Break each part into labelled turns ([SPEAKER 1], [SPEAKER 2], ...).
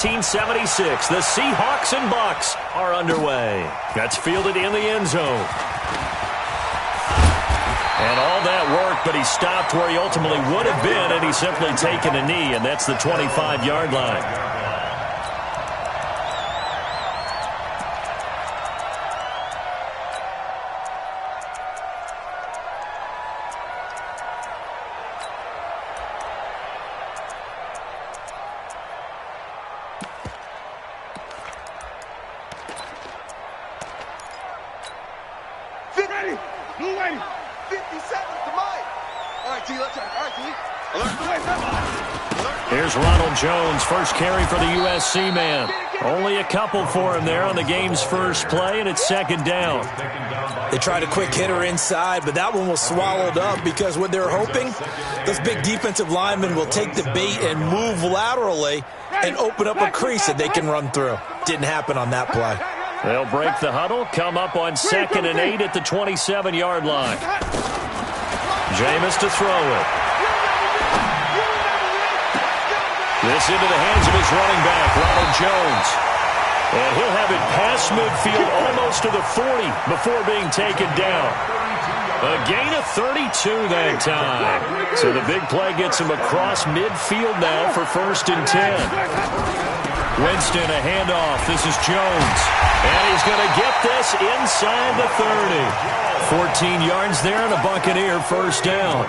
[SPEAKER 1] 1976, the Seahawks and Bucks are underway. That's fielded in the end zone. And all that work, but he stopped where he ultimately would have been, and he's simply taken a knee, and that's the 25-yard line. Here's Ronald Jones, first carry for the USC man. Only a couple for him there on the game's first play, and it's second down.
[SPEAKER 2] They tried a quick hitter inside, but that one was swallowed up because what they're hoping, those big defensive linemen will take the bait and move laterally and open up a crease that they can run through. Didn't happen on that play.
[SPEAKER 1] They'll break the huddle, come up on 2nd and 8 at the 27-yard line. Jameis to throw it. This into the hands of his running back, Ronald Jones. And he'll have it past midfield almost to the 40 before being taken down. A gain of 32 that time. So the big play gets him across midfield now for 1st and 10. Winston, a handoff. This is Jones. And he's going to get this inside the 30. 14 yards there and a Buccaneer first down.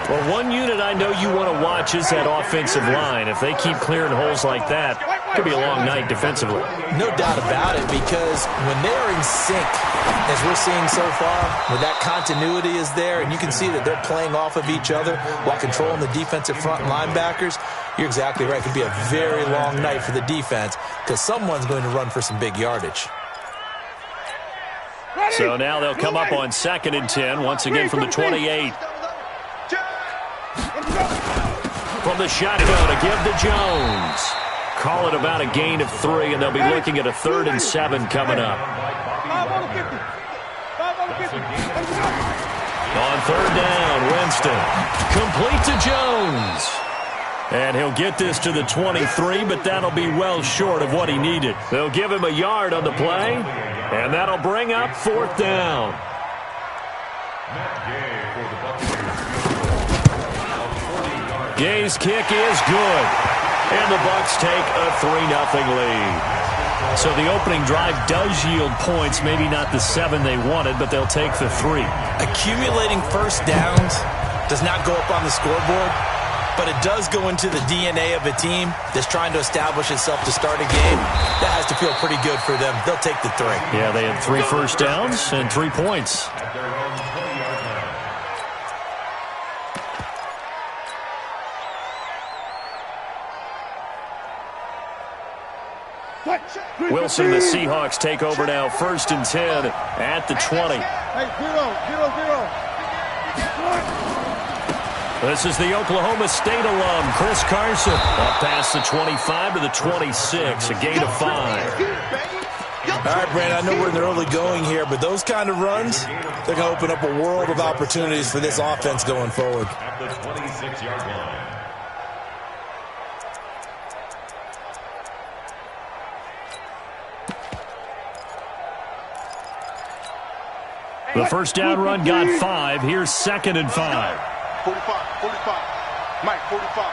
[SPEAKER 1] Well, one unit I know you want to watch is that offensive line. If they keep clearing holes like that, it could be a long night defensively.
[SPEAKER 2] No doubt about it, because when they're in sync, as we're seeing so far, when that continuity is there, and you can see that they're playing off of each other while controlling the defensive front linebackers, you're exactly right. It could be a very long night for the defense because someone's going to run for some big yardage.
[SPEAKER 1] So now they'll come up on 2nd and 10, once again from the 28. From the shotgun to give to Jones. Call it about a gain of 3, and they'll be looking at a 3rd and 7 coming up. On 3rd down, Winston. Complete to Jones. And he'll get this to the 23, but that'll be well short of what he needed. They'll give him a yard on the play, and that'll bring up 4th down. Gay's kick is good, and the Bucs take a 3-0 lead. So the opening drive does yield points, maybe not the 7 they wanted, but they'll take the 3.
[SPEAKER 2] Accumulating first downs does not go up on the scoreboard, but it does go into the DNA of a team that's trying to establish itself to start a game. That has to feel pretty good for them. They'll take the 3.
[SPEAKER 1] Yeah, they had 3 first downs and 3 points. Wilson, the Seahawks take over now, 1st and 10 at the 20. This is the Oklahoma State alum, Chris Carson. Up past the 25 to the 26, a gain of 5.
[SPEAKER 2] All right, Brandon, I know we're in the early going here, but those kind of runs, they're going to open up a world of opportunities for this offense going forward.
[SPEAKER 3] At the 26-yard line.
[SPEAKER 1] The first down run got 5. Here's 2nd and 5.
[SPEAKER 4] 45. Mike, 45.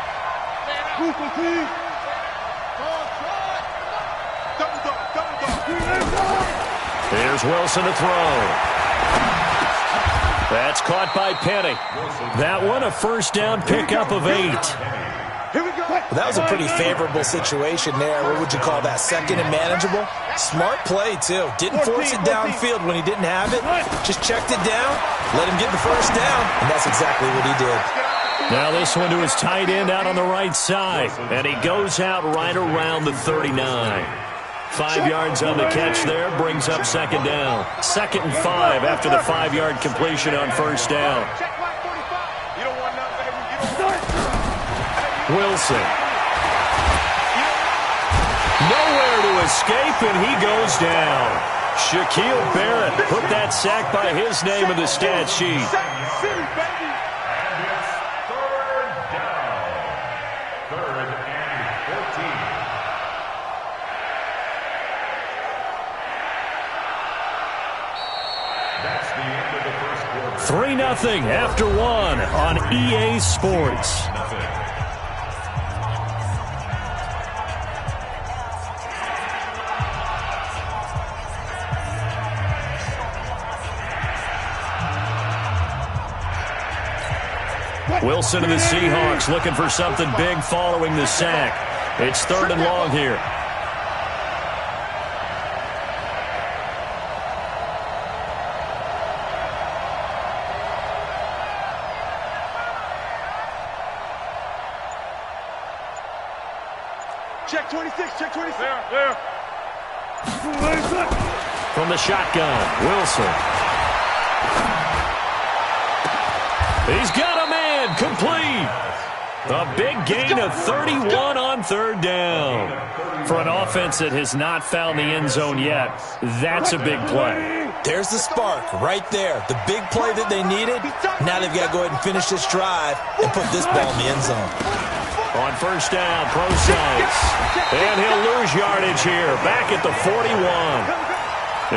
[SPEAKER 1] Here's Wilson to throw. That's caught by Penny. That one a first down pickup of 8.
[SPEAKER 2] Well, that was a pretty favorable situation there. What would you call that? 2nd and manageable? Smart play, too. Didn't force it downfield when he didn't have it. Just checked it down, let him get the first down, and that's exactly what he did.
[SPEAKER 1] Now this one to his tight end out on the right side, and he goes out right around the 39. 5 yards on the catch there, brings up 2nd down. 2nd and 5 after the 5-yard completion on first down. Wilson. Nowhere to escape, and he goes down. Shaquille Barrett put that sack by his name in the stat sheet. 3-0 after one on EA Sports. Wilson and the Seahawks looking for something big following the sack. It's 3rd and long here.
[SPEAKER 4] Check 26, check 26. There.
[SPEAKER 1] From the shotgun, Wilson. He's got a man, complete. A big gain of 31 on 3rd down. For an offense that has not found the end zone yet, that's a big play.
[SPEAKER 2] There's the spark right there. The big play that they needed. Now they've got to go ahead and finish this drive and put this ball in the end zone.
[SPEAKER 1] On 1st down, Procise. And he'll lose yardage here, back at the 41.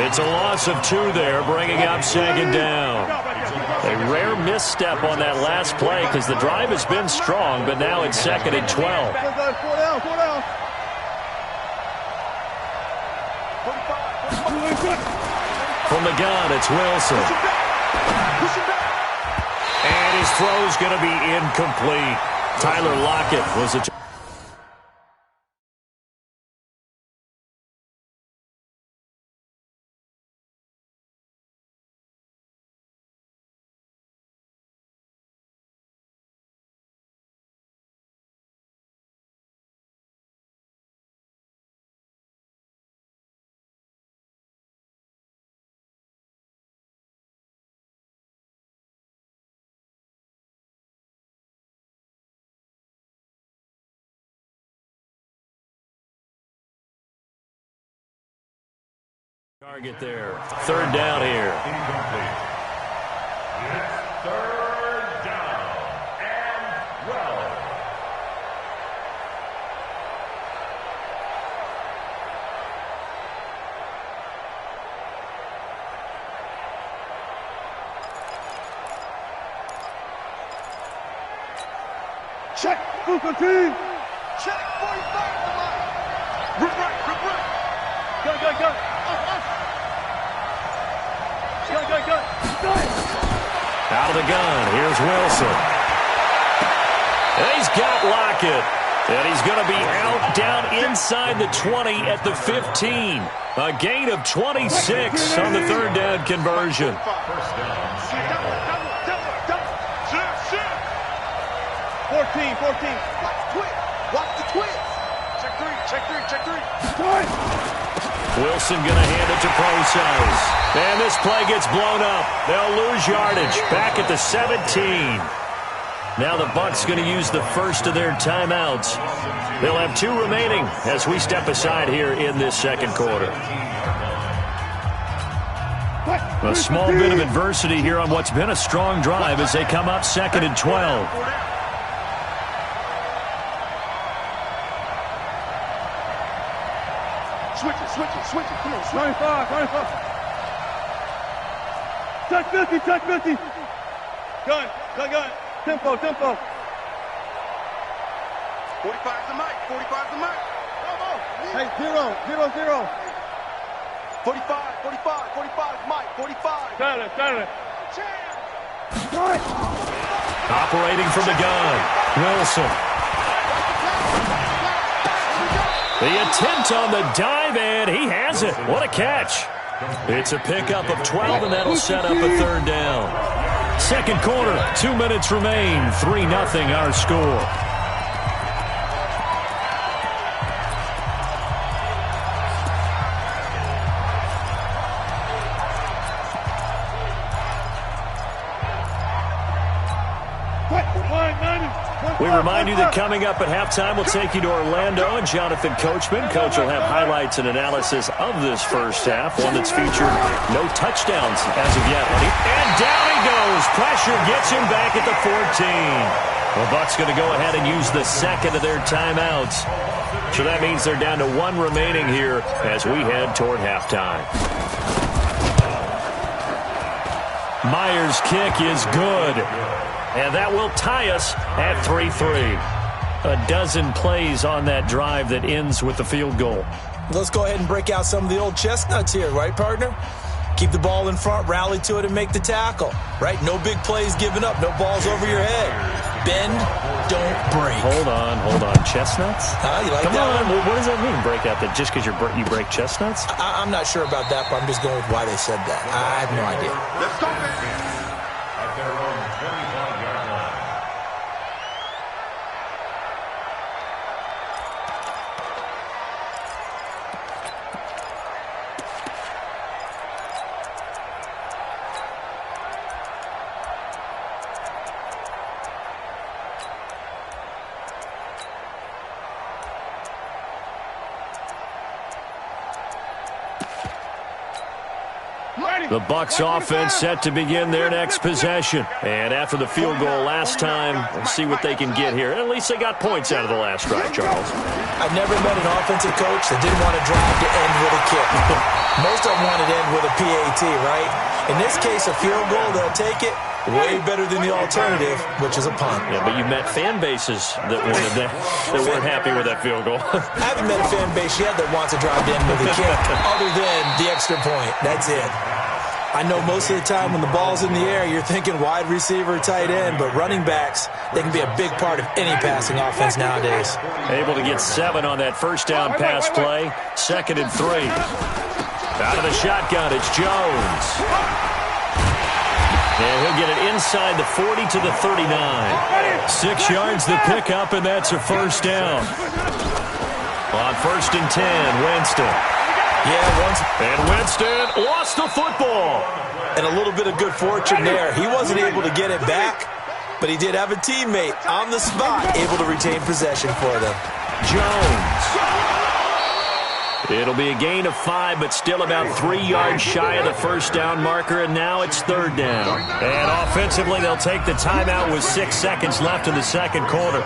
[SPEAKER 1] It's a loss of 2 there, bringing up 2nd down. A rare misstep on that last play because the drive has been strong, but now it's 2nd and 12. From the gun, it's Wilson. And his throw's going to be incomplete. Tyler Lockett was a... Target there. 3rd down here.
[SPEAKER 3] It's 3rd down and 12.
[SPEAKER 4] Check, Booker team. Check 45. Rip right. Go.
[SPEAKER 1] Out of the gun, here's Wilson. And he's got Lockett. And he's going to be out down inside the 20 at the 15. A gain of 26 on the 3rd down conversion.
[SPEAKER 4] 14. Watch the twist. Check 3.
[SPEAKER 1] Wilson going to hand it to Procise. And this play gets blown up. They'll lose yardage back at the 17. Now the Bucs going to use the first of their timeouts. They'll have 2 remaining as we step aside here in this 2nd quarter. A small bit of adversity here on what's been a strong drive as they come up 2nd and 12.
[SPEAKER 4] Switch it. Come on, 25. Check 50. Gun. Tempo. 45's the mic. Come on. Hey, 0. 45, Mike, 45. Got it.
[SPEAKER 1] Operating from the gun, Wilson. The attempt on the dive, and he has it. What a catch. It's a pickup of 12, and that'll set up a 3rd down. 2nd quarter, 2 minutes remain. 3-0 our score. We remind you that coming up at halftime, we'll take you to Orlando and Jonathan Coachman. Coach will have highlights and analysis of this first half, one that's featured no touchdowns as of yet. And down he goes. Pressure gets him back at the 14. The Bucs going to go ahead and use the 2nd of their timeouts. So that means they're down to 1 remaining here as we head toward halftime. Meyer's kick is good. And that will tie us at 3-3. A dozen plays on that drive that ends with the field goal.
[SPEAKER 2] Let's go ahead and break out some of the old chestnuts here, right, partner? Keep the ball in front, rally to it, and make the tackle, right? No big plays given up, no balls over your head. Bend, don't break.
[SPEAKER 1] Hold on. Chestnuts?
[SPEAKER 2] You like
[SPEAKER 1] Come
[SPEAKER 2] that
[SPEAKER 1] on.
[SPEAKER 2] one?
[SPEAKER 1] What does that mean, break out? That just because you break chestnuts?
[SPEAKER 2] I'm not sure about that, but I'm just going with why they said that. I have no idea.
[SPEAKER 4] Let's go, man.
[SPEAKER 3] At their own 25-yard line.
[SPEAKER 1] The Bucs offense set to begin their next possession. And after the field goal last time, we'll see what they can get here. At least they got points out of the last drive, Charles.
[SPEAKER 2] I've never met an offensive coach that didn't want to drive to end with a kick. Most of them wanted to end with a PAT, right? In this case, a field goal, they'll take it. Way better than the alternative, which is a punt.
[SPEAKER 1] Yeah, but you met fan bases that wanted that weren't happy with that field goal.
[SPEAKER 2] I haven't met a fan base yet that wants to drive to end with a kick other than the extra point. That's it. I know most of the time when the ball's in the air, you're thinking wide receiver, tight end, but running backs, they can be a big part of any passing offense nowadays.
[SPEAKER 1] Able to get 7 on that first down pass play. 2nd and 3. Out of the shotgun, it's Jones. And he'll get it inside the 40 to the 39. 6 yards the pickup, and that's a first down. On 1st and 10, Winston. And Winston lost the football.
[SPEAKER 2] And a little bit of good fortune there. He wasn't able to get it back, but he did have a teammate on the spot able to retain possession for them.
[SPEAKER 1] Jones. It'll be a gain of 5, but still about 3 yards shy of the first down marker, and now it's 3rd down. And offensively, they'll take the timeout with 6 seconds left in the second quarter.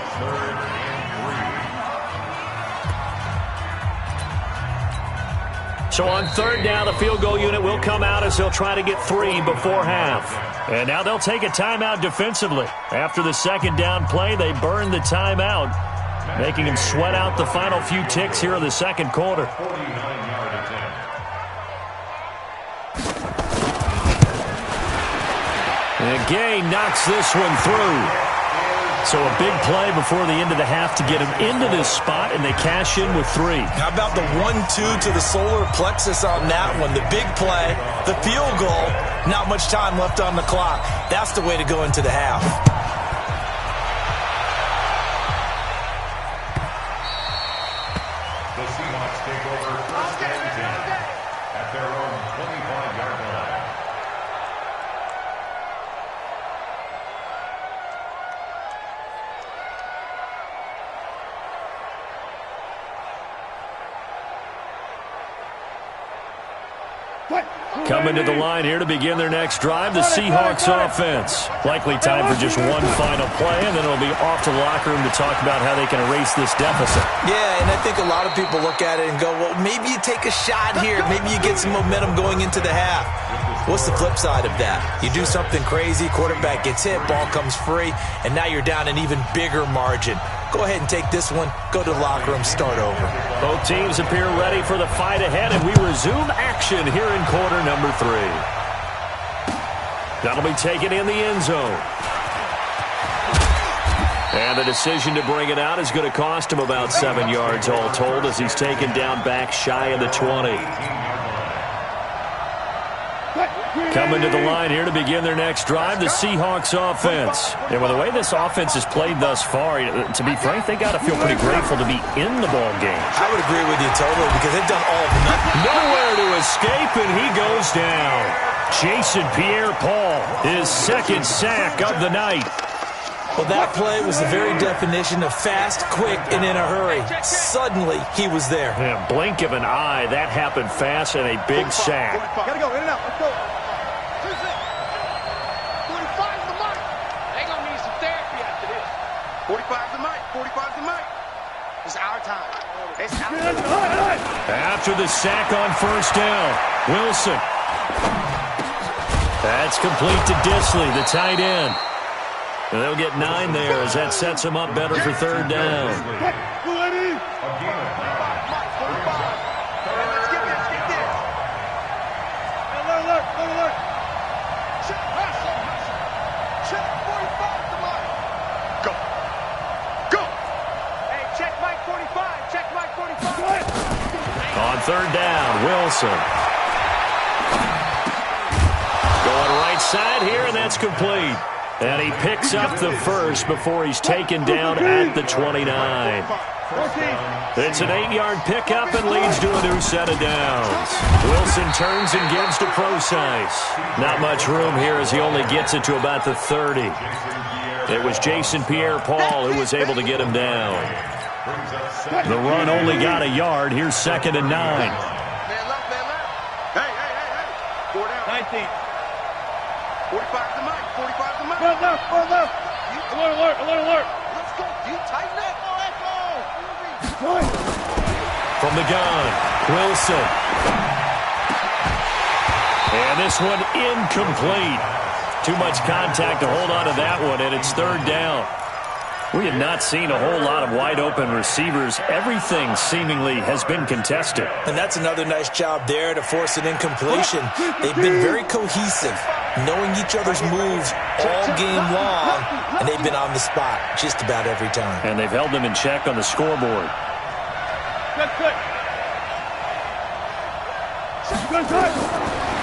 [SPEAKER 1] So on 3rd down, the field goal unit will come out as they'll try to get 3 before half. And now they'll take a timeout defensively. After the 2nd down play, they burn the timeout, making them sweat out the final few ticks here in the second quarter.
[SPEAKER 3] 49-yard attempt.
[SPEAKER 1] And Gay knocks this one through. So a big play before the end of the half to get him into this spot, and they cash in with 3.
[SPEAKER 2] How about the 1-2 to the solar plexus on that one? The big play, the field goal, not much time left on the clock. That's the way to go into the half.
[SPEAKER 3] The Seahawks take over 1st and 10 at their own 25-yard line.
[SPEAKER 1] Coming to the line here to begin their next drive, the Seahawks offense. Likely time for just one final play, and then it'll be off to the locker room to talk about how they can erase this deficit.
[SPEAKER 2] Yeah, and I think a lot of people look at it and go, well, maybe you take a shot here. Maybe you get some momentum going into the half. What's the flip side of that? You do something crazy, quarterback gets hit, ball comes free, and now you're down an even bigger margin. Go ahead and take this one, go to the locker room, start over.
[SPEAKER 1] Both teams appear ready for the fight ahead, and we resume action here in quarter number 3. That'll be taken in the end zone. And the decision to bring it out is going to cost him about 7 yards all told as he's taken down back shy of the 20. Coming to the line here to begin their next drive, the Seahawks offense. And with the way this offense has played thus far, to be frank, they got to feel pretty grateful to be in the ball game.
[SPEAKER 2] I would agree with you totally because they've done all of nothing.
[SPEAKER 1] Nowhere to escape, and he goes down. Jason Pierre-Paul, his 2nd sack of the night.
[SPEAKER 2] Well, that play was the very definition of fast, quick, and in a hurry. Suddenly, he was there.
[SPEAKER 1] Yeah, blink of an eye, that happened fast, and a big sack.
[SPEAKER 4] Gotta go, in and out, let's go.
[SPEAKER 5] 45's the mic. They gonna need some therapy after this.
[SPEAKER 4] 45's the mic, 45's the mic.
[SPEAKER 5] It's our time. It's our time.
[SPEAKER 1] After the sack on 1st down, Wilson. That's complete to Disley, the tight end. And they'll get 9 there as that sets them up better for third down. On third down, Wilson. Going right side here, and that's complete. And he picks up the first before he's taken down at the 29. It's an 8-yard pickup and leads to a new set of downs. Wilson turns and gives to Procise. Not much room here as he only gets it to about the 30. It was Jason Pierre-Paul who was able to get him down. The run only got a yard. Here's 2nd and 9.
[SPEAKER 4] Man left, man left. Hey. 4 down. 19. 45 to Mike. 45 to Mike. Run left. Alert. Let's go. You tighten up.
[SPEAKER 1] From the gun, Wilson. And this one incomplete. Too much contact to hold on to that one, and it's third down. We have not seen a whole lot of wide-open receivers. Everything seemingly has been contested.
[SPEAKER 2] And that's another nice job there to force an incompletion. They've been very cohesive, knowing each other's moves all game long, and they've been on the spot just about every time.
[SPEAKER 1] And they've held them in check on the scoreboard.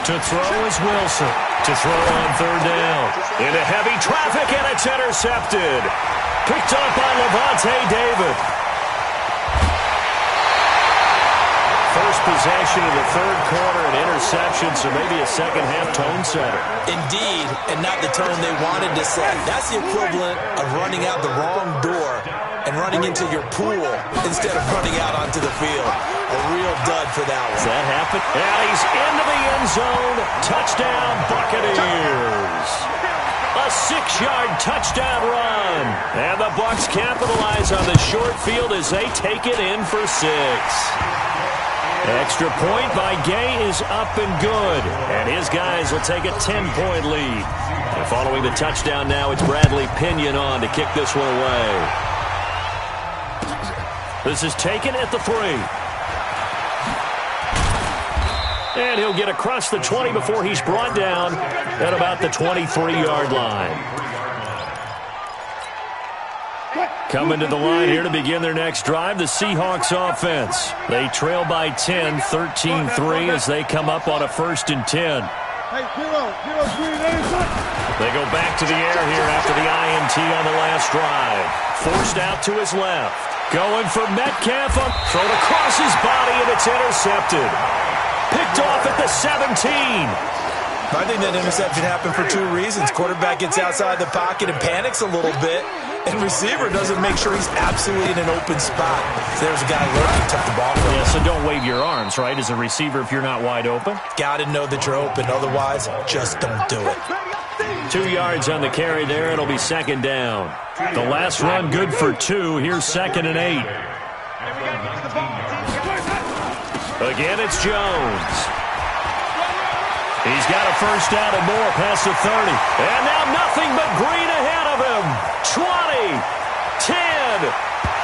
[SPEAKER 1] To throw is Wilson. To throw on third down. Into heavy traffic, and it's intercepted. Picked up by Levante David. First possession of the third quarter, an interception, so maybe a second-half tone setter.
[SPEAKER 2] Indeed, and not the tone they wanted to set. That's the equivalent of running out the wrong door and running into your pool instead of running out onto the field. A real dud for that one.
[SPEAKER 1] Does that happen? And he's into the end zone. Touchdown, Buccaneers. A 6-yard touchdown run. And the Bucs capitalize on the short field as they take it in for 6. Extra point by Gay is up and good. And his guys will take a 10-point lead. And following the touchdown now, it's Bradley Pinion on to kick this one away. This is taken at the 3. And he'll get across the 20 before he's brought down at about the 23-yard line. Coming to the line here to begin their next drive, the Seahawks offense. They trail by 10, 13-3 as they come up on a 1st and 10. They go back to the air here after the INT on the last drive. Forced out to his left. Going for Metcalf. Thrown across his body, and it's intercepted. Picked off at the 17.
[SPEAKER 2] I think that interception happened for 2 reasons. Quarterback gets outside the pocket and panics a little bit, and receiver doesn't make sure he's absolutely in an open spot. So there's a guy lurking, took the ball from him.
[SPEAKER 1] Yeah, so don't wave your arms, right, as a receiver if you're not wide open.
[SPEAKER 2] Got to know that you're open. Otherwise, just don't do it.
[SPEAKER 1] 2 yards on the carry there. It'll be 2nd down. The last run good for 2. Here's 2nd and 8. Again, it's Jones. He's got a first down and more past the 30. And now nothing but green ahead of him. 20, 10.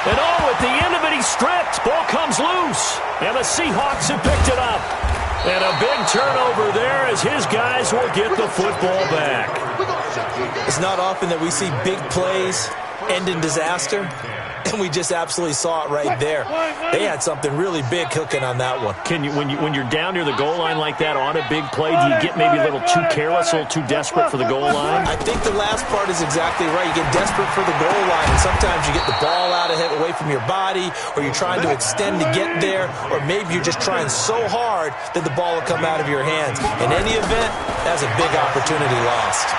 [SPEAKER 1] And at the end of it, he's stripped. Ball comes loose. And the Seahawks have picked it up. And a big turnover there as his guys will get the football back.
[SPEAKER 2] It's not often that we see big plays end in disaster, and we just absolutely saw it right there. They had something really big cooking on that one.
[SPEAKER 1] Can you, when you're down near the goal line like that on a big play, do you get maybe a little too careless, a little too desperate for the goal line?
[SPEAKER 2] I think the last part is exactly right. You get desperate for the goal line, and sometimes you get the ball out ahead, away from your body, or you're trying to extend to get there, or maybe you're just trying so hard that the ball will come out of your hands. In any event, that's a big opportunity lost.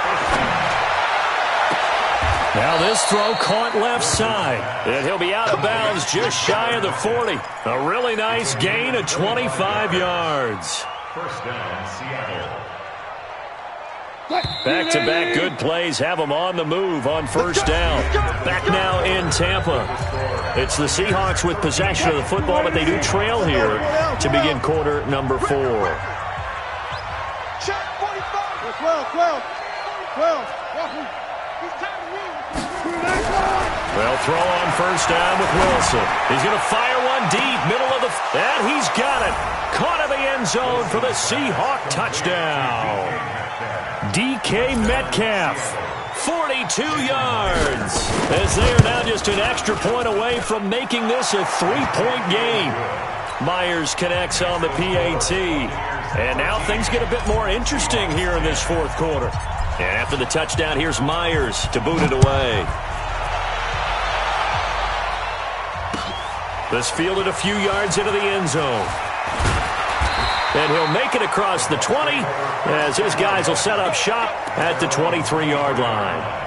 [SPEAKER 1] Now this throw caught left side, and he'll be out of bounds just shy of the 40. A really nice gain of 25 yards.
[SPEAKER 3] First down, Seattle.
[SPEAKER 1] Back-to-back good plays have them on the move on first down. Back now in Tampa. It's the Seahawks with possession of the football, but they do trail here to begin quarter number 4. Well, throw on first down with Wilson. He's going to fire one deep, middle of the... And he's got it. Caught in the end zone for the Seahawk touchdown. DK Metcalf, 42 yards. As they are now just an extra point away from making this a 3-point game. Myers connects on the PAT. And now things get a bit more interesting here in this fourth quarter. And after the touchdown, here's Myers to boot it away. This fielded a few yards into the end zone. And he'll make it across the 20 as his guys will set up shop at the 23-yard line.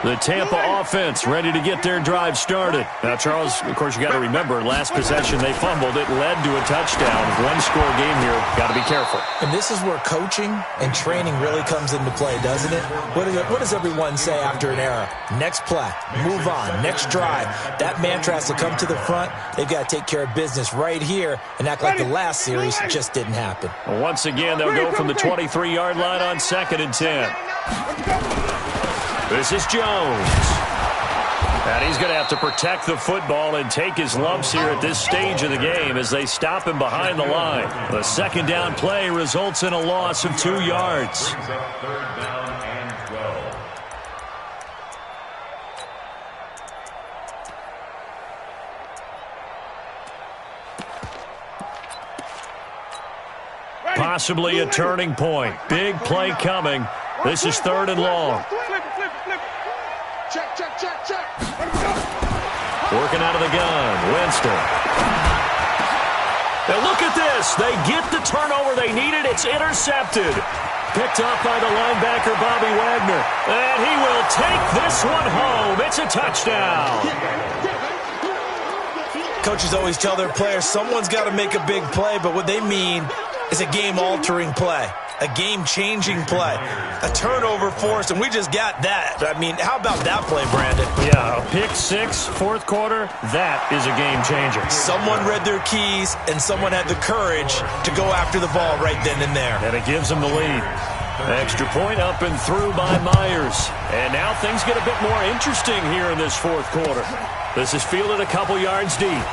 [SPEAKER 1] The Tampa offense ready to get their drive started. Now, Charles, of course, you got to remember, last possession they fumbled. It led to a touchdown. One-score game here. Got to be careful.
[SPEAKER 2] And this is where coaching and training really comes into play, doesn't it? What does everyone say after an error? Next play, move on, next drive. That mantra has to come to the front. They've got to take care of business right here and act like the last series just didn't happen.
[SPEAKER 1] Well, once again, they'll go from the 23-yard line on 2nd and 10. This is Jones. And he's going to have to protect the football and take his lumps here at this stage of the game as they stop him behind the line. The second down play results in a loss of 2 yards. Possibly a turning point. Big play coming. This is 3rd and long.
[SPEAKER 5] Check.
[SPEAKER 1] Working out of the gun, Winston. Now look at this. They get the turnover they needed. It's intercepted. Picked up by the linebacker, Bobby Wagner. And he will take this one home. It's a touchdown.
[SPEAKER 2] Coaches always tell their players someone's got to make a big play, but what they mean is a game-altering play. A game-changing play. A turnover forced, and we just got that. I mean, how about that play, Brandon?
[SPEAKER 1] Yeah, a pick six, fourth quarter, that is a game-changer.
[SPEAKER 2] Someone read their keys, and someone had the courage to go after the ball right then and there.
[SPEAKER 1] And it gives them the lead. Extra point up and through by Myers. And now things get a bit more interesting here in this fourth quarter. This is fielded a couple yards deep.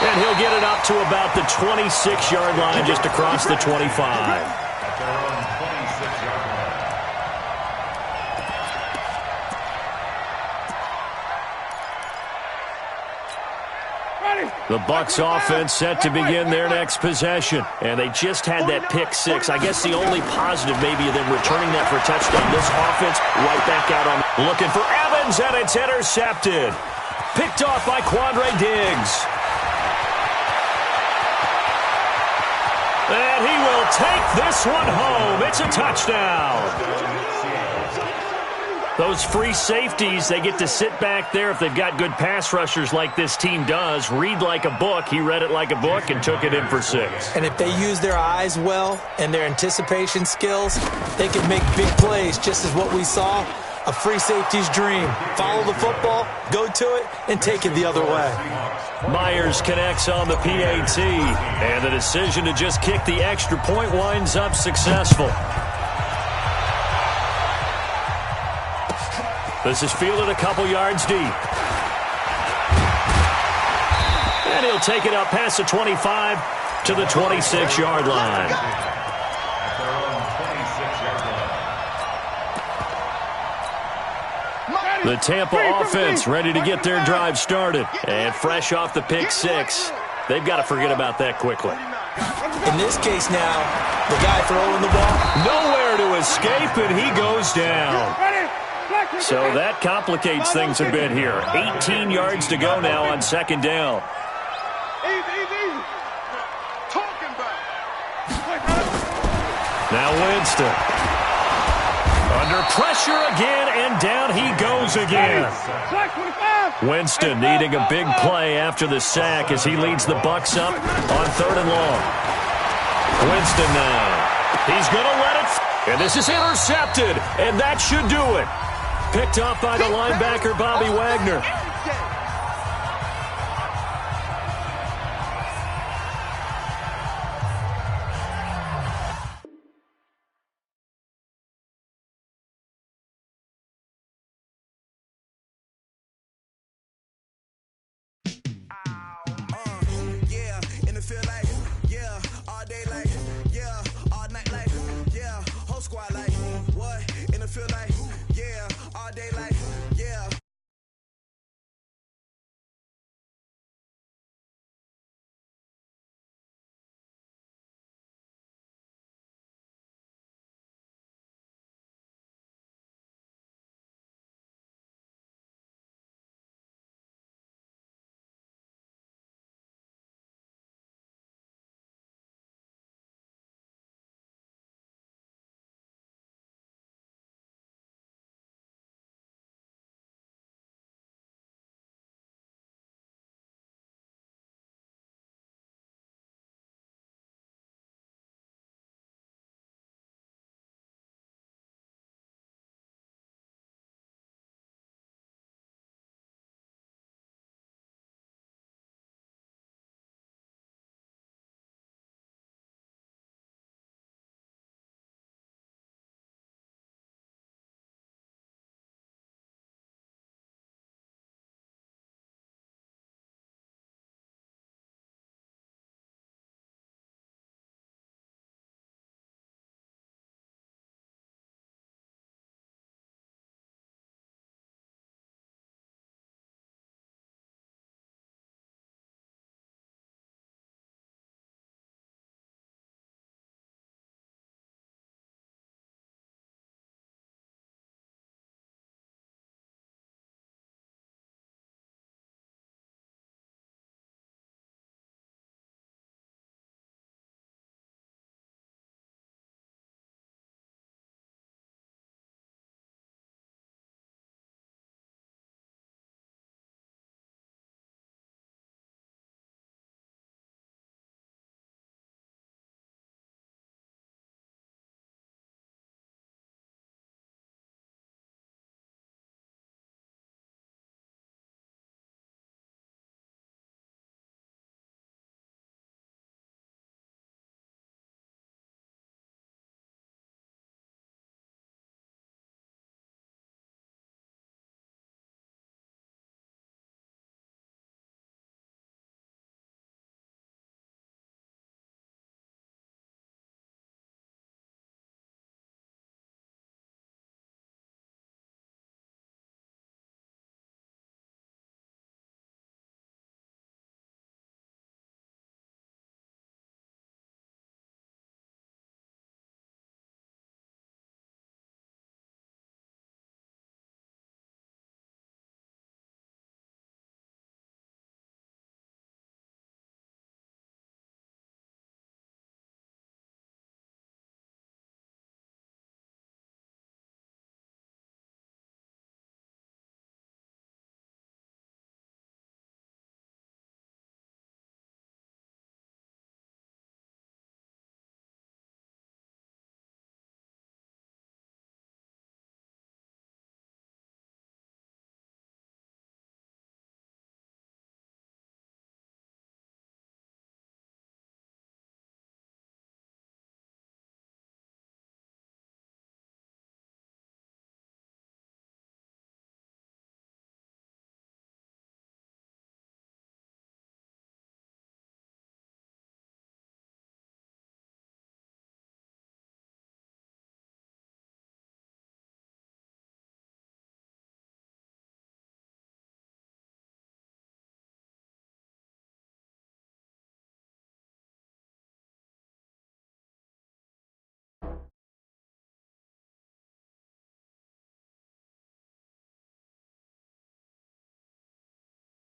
[SPEAKER 1] And he'll get it up to about the 26-yard line, just across the 25. The Bucs offense set to begin their next possession. And they just had that pick six. I guess the only positive maybe of them returning that for a touchdown. This offense right back out on looking for Evans, and it's intercepted. Picked off by Quandre Diggs. And he will take this one home. It's a touchdown. Those free safeties, they get to sit back there if they've got good pass rushers like this team does. Read like a book. He read it like a book and took it in for 6.
[SPEAKER 2] And if they use their eyes well and their anticipation skills, they can make big plays, just as what we saw. A free safety's dream. Follow the football, go to it, and take it the other way.
[SPEAKER 1] Myers connects on the PAT, and the decision to just kick the extra point winds up successful. This is fielded a couple yards deep. And he'll take it up past the 25 to the 26-yard line. The Tampa offense ready to get their drive started. And fresh off the pick six, they've got to forget about that quickly.
[SPEAKER 2] In this case now, the guy throwing the ball,
[SPEAKER 1] nowhere to escape, and he goes down. So that complicates things a bit here. 18 yards to go now on second down.
[SPEAKER 4] Easy. Talking about.
[SPEAKER 1] Now Winston. Under pressure again, and down he goes again. Winston needing a big play after the sack as he leads the Bucs up on 3rd and long. Winston now. He's going to let it. And this is intercepted, and that should do it. Picked off by the linebacker, Bobby Wagner.
[SPEAKER 6] field like, yeah, all day like, yeah, all night like, yeah, whole squad like, what? In the field like, yeah, all day like,